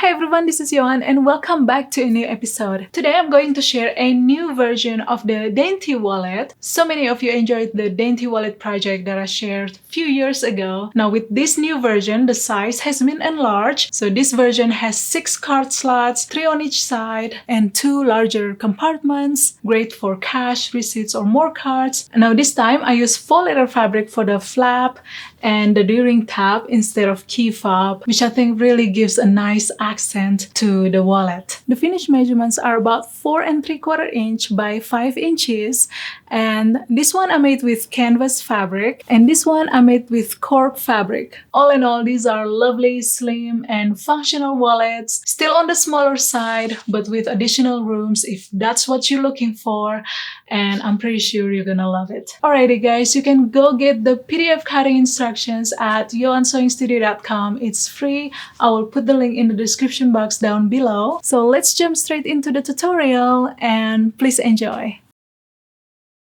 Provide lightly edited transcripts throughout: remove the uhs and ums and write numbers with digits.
Hi everyone, this is Yoan and welcome back to a new episode. Today I'm going to share a new version of the dainty wallet. So many of you enjoyed the dainty wallet project that I shared a few years ago. Now with this new version, the size has been enlarged. So this version has 6 card slots, 3 on each side, and 2 larger compartments. Great for cash, receipts, or more cards. Now this time I use faux leather fabric for the flap and the D-ring tab instead of key fob, which I think really gives a nice accent to the wallet. The finished measurements are about 4 3/4 inch by 5 inches, and this one I made with canvas fabric, and this one I made with cork fabric. All in all, these are lovely, slim, and functional wallets, still on the smaller side, but with additional rooms if that's what you're looking for, and I'm pretty sure you're gonna love it. Alrighty guys, you can go get the PDF cutting instructions at YoanSewingStudio.com. It's free. I will put the link in the description box down below. So let's jump straight into the tutorial and please enjoy.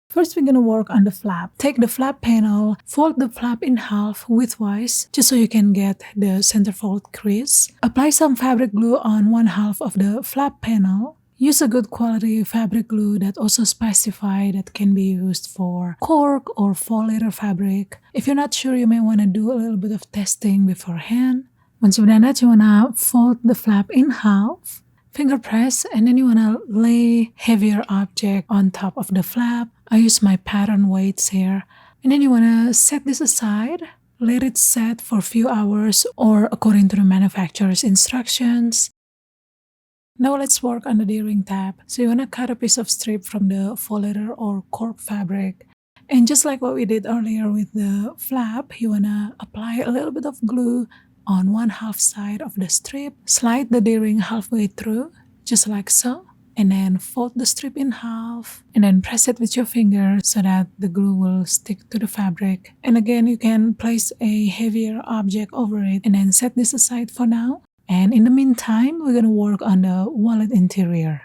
First, we're gonna work on the flap. Take the flap panel, fold the flap in half widthwise, just so you can get the centerfold crease. Apply some fabric glue on one half of the flap panel. Use a good quality fabric glue that also specified that can be used for cork or faux leather fabric. If you're not sure, you may want to do a little bit of testing beforehand. Once you've done that, you want to fold the flap in half, finger press, and then you want to lay heavier object on top of the flap. I use my pattern weights here. And then you want to set this aside. Let it set for a few hours or according to the manufacturer's instructions. Now let's work on the D-ring tab. So you want to cut a piece of strip from the faux leather or cork fabric. And just like what we did earlier with the flap, you want to apply a little bit of glue on one half side of the strip. Slide the D-ring halfway through, just like so. And then fold the strip in half. And then press it with your finger so that the glue will stick to the fabric. And again, you can place a heavier object over it and then set this aside for now. And in the meantime, we're going to work on the wallet interior.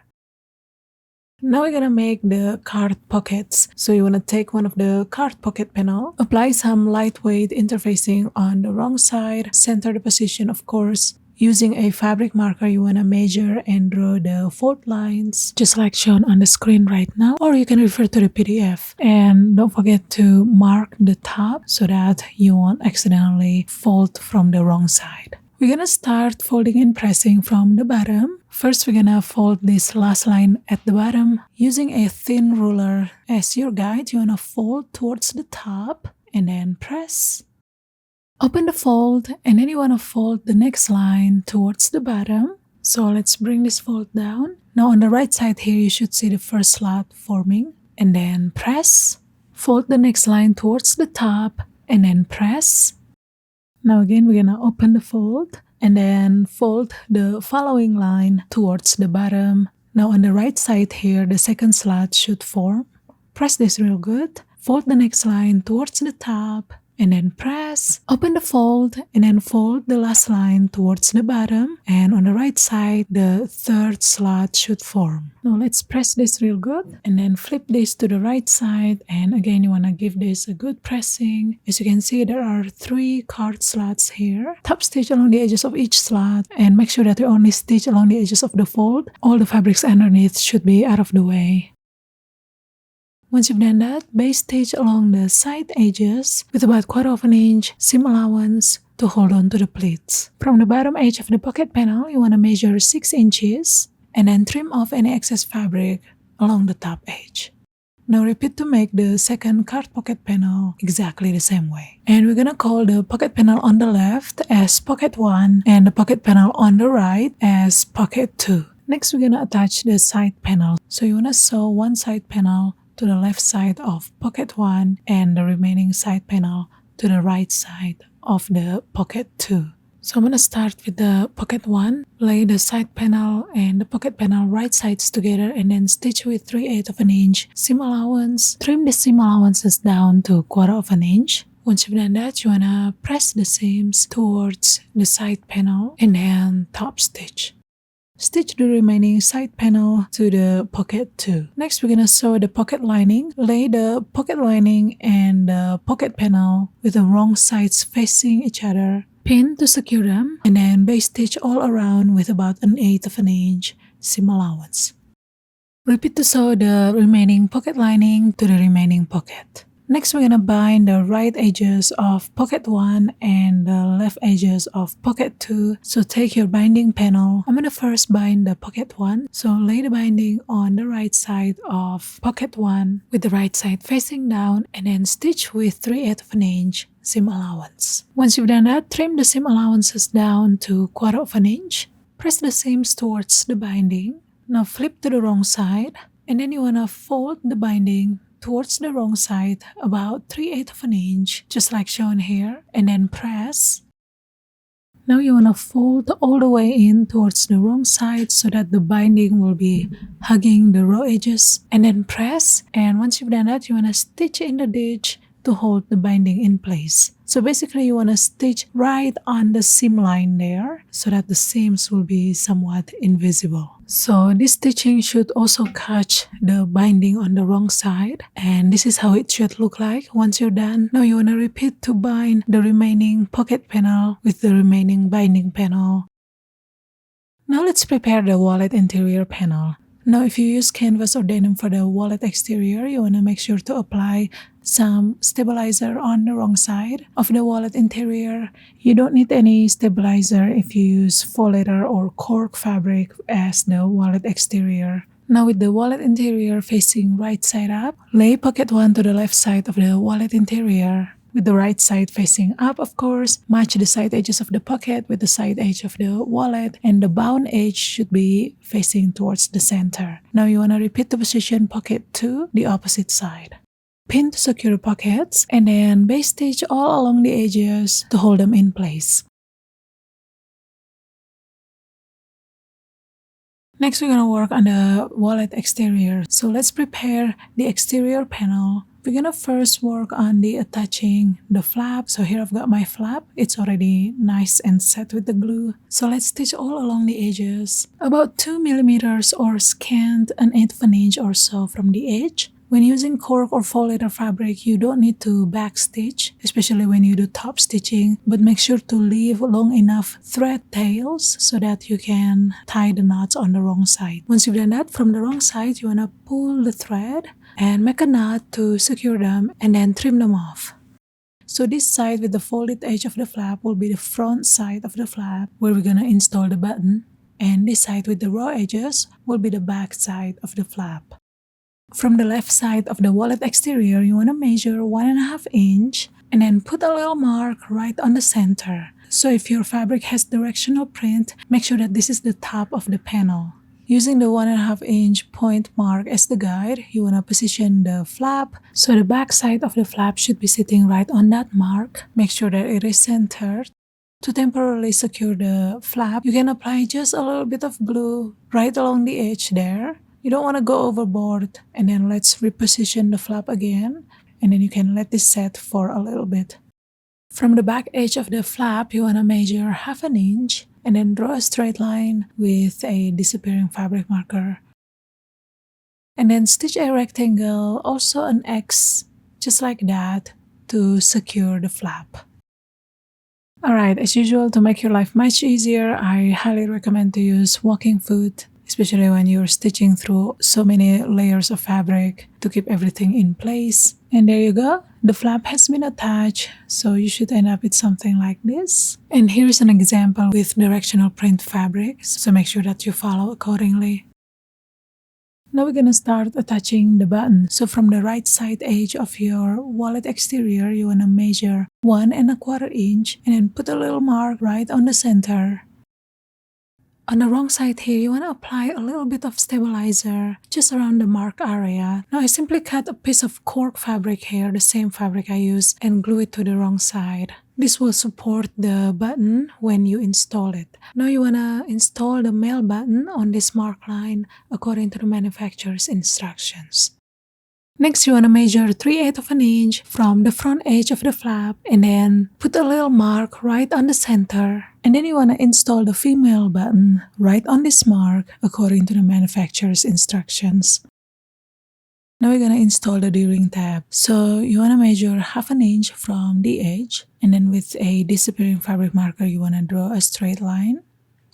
Now we're going to make the card pockets. So you want to take one of the card pocket panel, apply some lightweight interfacing on the wrong side, center the position of course. Using a fabric marker, you want to measure and draw the fold lines, just like shown on the screen right now, or you can refer to the PDF. And don't forget to mark the top so that you won't accidentally fold from the wrong side. We're gonna start folding and pressing from the bottom. First, we're gonna fold this last line at the bottom. Using a thin ruler as your guide, you wanna fold towards the top and then press. Open the fold and then you wanna fold the next line towards the bottom. So let's bring this fold down. Now on the right side here, you should see the first slot forming and then press. Fold the next line towards the top and then press. Now again, we're gonna open the fold and then fold the following line towards the bottom. Now on the right side here, the second slot should form. Press this real good. Fold the next line towards the top and then press. Open the fold and then fold the last line towards the bottom. And on the right side, the third slot should form. Now let's press this real good and then flip this to the right side. And again, you want to give this a good pressing. As you can see, there are 3 card slots here. Top stitch along the edges of each slot and make sure that you only stitch along the edges of the fold. All the fabrics underneath should be out of the way. Once you've done that, base stitch along the side edges with about 1/4 inch seam allowance to hold on to the pleats. From the bottom edge of the pocket panel, you want to measure 6 inches and then trim off any excess fabric along the top edge. Now repeat to make the second card pocket panel exactly the same way. And we're gonna call the pocket panel on the left as pocket 1 and the pocket panel on the right as pocket 2. Next, we're gonna attach the side panel. So you wanna sew one side panel to the left side of pocket 1 and the remaining side panel to the right side of the pocket 2. So I'm going to start with the pocket 1, lay the side panel and the pocket panel right sides together and then stitch with 3/8 inch seam allowance. Trim the seam allowances down to 1/4 inch. Once you've done that, you want to press the seams towards the side panel and then top stitch. Stitch the remaining side panel to the pocket 2. Next, we're gonna sew the pocket lining. Lay the pocket lining and the pocket panel with the wrong sides facing each other Pin to secure them, and then base stitch all around with about 1/8 of an inch seam allowance. Repeat to sew the remaining pocket lining to the remaining pocket. Next, we're gonna bind the right edges of pocket 1 and the left edges of pocket 2. So take your binding panel. I'm gonna first bind the pocket 1. So lay the binding on the right side of pocket 1 with the right side facing down, and then stitch with 3/8 of an inch seam allowance. Once you've done that, trim the seam allowances down to 1/4 of an inch. Press the seams towards the binding. Now flip to the wrong side, and then you wanna fold the binding towards the wrong side about 3/8 of an inch, just like shown here, and then press. Now you wanna fold all the way in towards the wrong side so that the binding will be hugging the raw edges, and then press. And once you've done that, you wanna stitch in the ditch to hold the binding in place. So basically you want to stitch right on the seam line there so that the seams will be somewhat invisible. So this stitching should also catch the binding on the wrong side, and this is how it should look like once you're done. Now you want to repeat to bind the remaining pocket panel with the remaining binding panel. Now let's prepare the wallet interior panel. Now if you use canvas or denim for the wallet exterior, you want to make sure to apply some stabilizer on the wrong side of the wallet interior. You don't need any stabilizer if you use faux leather or cork fabric as the wallet exterior. Now with the wallet interior facing right side up, lay pocket 1 to the left side of the wallet interior. With the right side facing up, of course, match the side edges of the pocket with the side edge of the wallet, and the bound edge should be facing towards the center. Now you want to repeat the position pocket 2, the opposite side. Pin to secure the pockets, and then base stitch all along the edges to hold them in place. Next, we're going to work on the wallet exterior. So let's prepare the exterior panel. We're gonna first work on the attaching the flap. So here I've got my flap. It's already nice and set with the glue. So let's stitch all along the edges. About 2 millimeters or scant 1/8 of an inch or so from the edge. When using cork or faux leather fabric, you don't need to back stitch, especially when you do top stitching, but make sure to leave long enough thread tails so that you can tie the knots on the wrong side. Once you've done that, from the wrong side, you wanna pull the thread and make a knot to secure them, and then trim them off. So this side with the folded edge of the flap will be the front side of the flap where we're gonna install the button, and this side with the raw edges will be the back side of the flap. From the left side of the wallet exterior, you want to measure 1.5 inch and then put a little mark right on the center. So if your fabric has directional print, make sure that this is the top of the panel. Using the 1.5 inch point mark as the guide, you want to position the flap so the back side of the flap should be sitting right on that mark. Make sure that it is centered. To temporarily secure the flap, you can apply just a little bit of glue right along the edge there. You don't want to go overboard, and then let's reposition the flap again, and then you can let this set for a little bit. From the back edge of the flap, you want to measure 1/2 inch and then draw a straight line with a disappearing fabric marker. And then stitch a rectangle, also an X, just like that, to secure the flap. Alright, as usual, to make your life much easier, I highly recommend to use walking foot, especially when you're stitching through so many layers of fabric to keep everything in place. And there you go. The flap has been attached, so you should end up with something like this. And here's an example with directional print fabric, so make sure that you follow accordingly. Now we're gonna start attaching the button. So from the right side edge of your wallet exterior, you wanna measure 1.25 inch and then put a little mark right on the center. On the wrong side here, you want to apply a little bit of stabilizer just around the mark area. Now I simply cut a piece of cork fabric here, the same fabric I used, and glue it to the wrong side. This will support the button when you install it. Now you want to install the male button on this mark line according to the manufacturer's instructions. Next, you want to measure 3/8 of an inch from the front edge of the flap and then put a little mark right on the center. And then you want to install the female button right on this mark according to the manufacturer's instructions. Now we're gonna install the D-ring tab. So you wanna measure 1/2 inch from the edge, and then with a disappearing fabric marker, you wanna draw a straight line,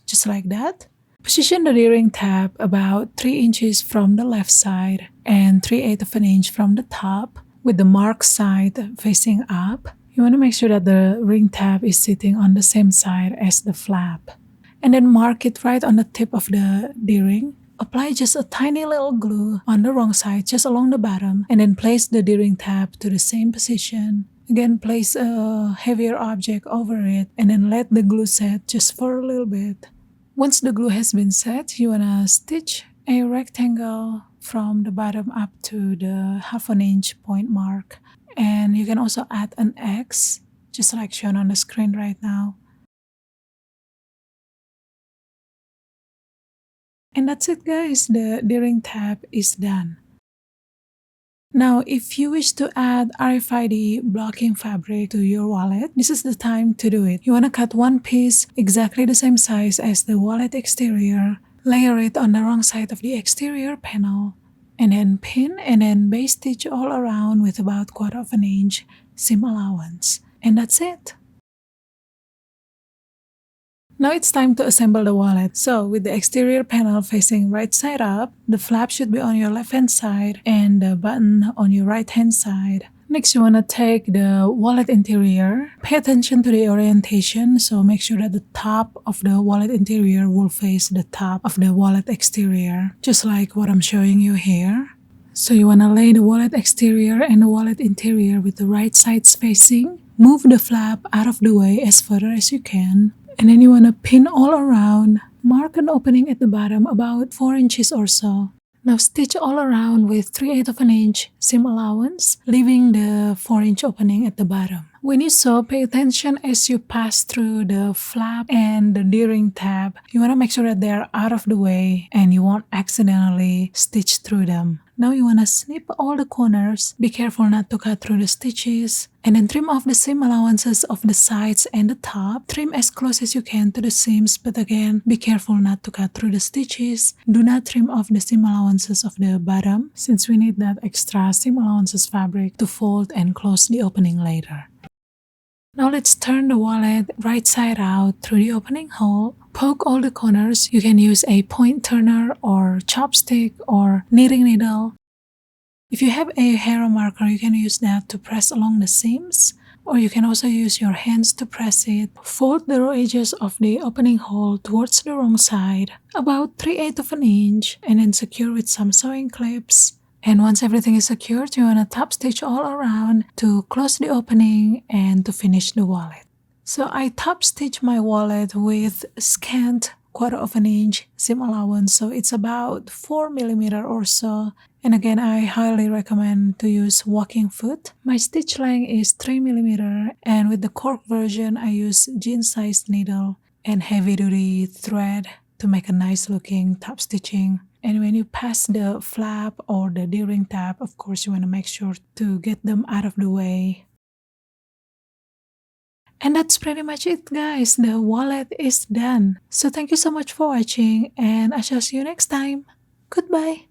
just like that. Position the D-ring tab about 3 inches from the left side and 3/8 of an inch from the top, with the marked side facing up. You wanna make sure that the ring tab is sitting on the same side as the flap. And then mark it right on the tip of the D-ring. Apply just a tiny little glue on the wrong side, just along the bottom, and then place the D-ring tab to the same position. Again, place a heavier object over it, and then let the glue set just for a little bit. Once the glue has been set, you wanna stitch a rectangle from the bottom up to the 1/2 inch point mark. And you can also add an X, just like shown on the screen right now. And that's it, guys. The D-ring tab is done. Now, if you wish to add RFID blocking fabric to your wallet, this is the time to do it. You want to cut one piece exactly the same size as the wallet exterior, layer it on the wrong side of the exterior panel, and then pin and then base stitch all around with about 1/4 inch seam allowance. And that's it. Now it's time to assemble the wallet. So with the exterior panel facing right side up, the flap should be on your left hand side and the button on your right hand side. Next, you want to take the wallet interior. Pay attention to the orientation, so make sure that the top of the wallet interior will face the top of the wallet exterior, just like what I'm showing you here. So you want to lay the wallet exterior and the wallet interior with the right sides facing. Move the flap out of the way as far as you can. And then you want to pin all around. Mark an opening at the bottom about 4 inches or so. Now stitch all around with 3/8 of an inch seam allowance, leaving the 4-inch opening at the bottom. When you sew, pay attention as you pass through the flap and the D-ring tab. You want to make sure that they are out of the way and you won't accidentally stitch through them. Now you want to snip all the corners. Be careful not to cut through the stitches. And then trim off the seam allowances of the sides and the top. Trim as close as you can to the seams, but again, be careful not to cut through the stitches. Do not trim off the seam allowances of the bottom, since we need that extra seam allowances fabric to fold and close the opening later. Now let's turn the wallet right side out through the opening hole. Poke all the corners. You can use a point turner or chopstick or knitting needle. If you have a hero marker, you can use that to press along the seams, or you can also use your hands to press it. Fold the raw edges of the opening hole towards the wrong side, about 3/8 of an inch, and then secure with some sewing clips. And once everything is secured, you want to top stitch all around to close the opening and to finish the wallet. So I top stitch my wallet with scant 1/4 of an inch seam allowance, so it's about 4 millimeters or so. And again, I highly recommend to use walking foot. My stitch length is 3 millimeters, and with the cork version, I use jean sized needle and heavy duty thread to make a nice looking top stitching. And when you pass the flap or the D-ring tab, of course, you want to make sure to get them out of the way. And that's pretty much it, guys. The wallet is done. So thank you so much for watching, and I shall see you next time. Goodbye.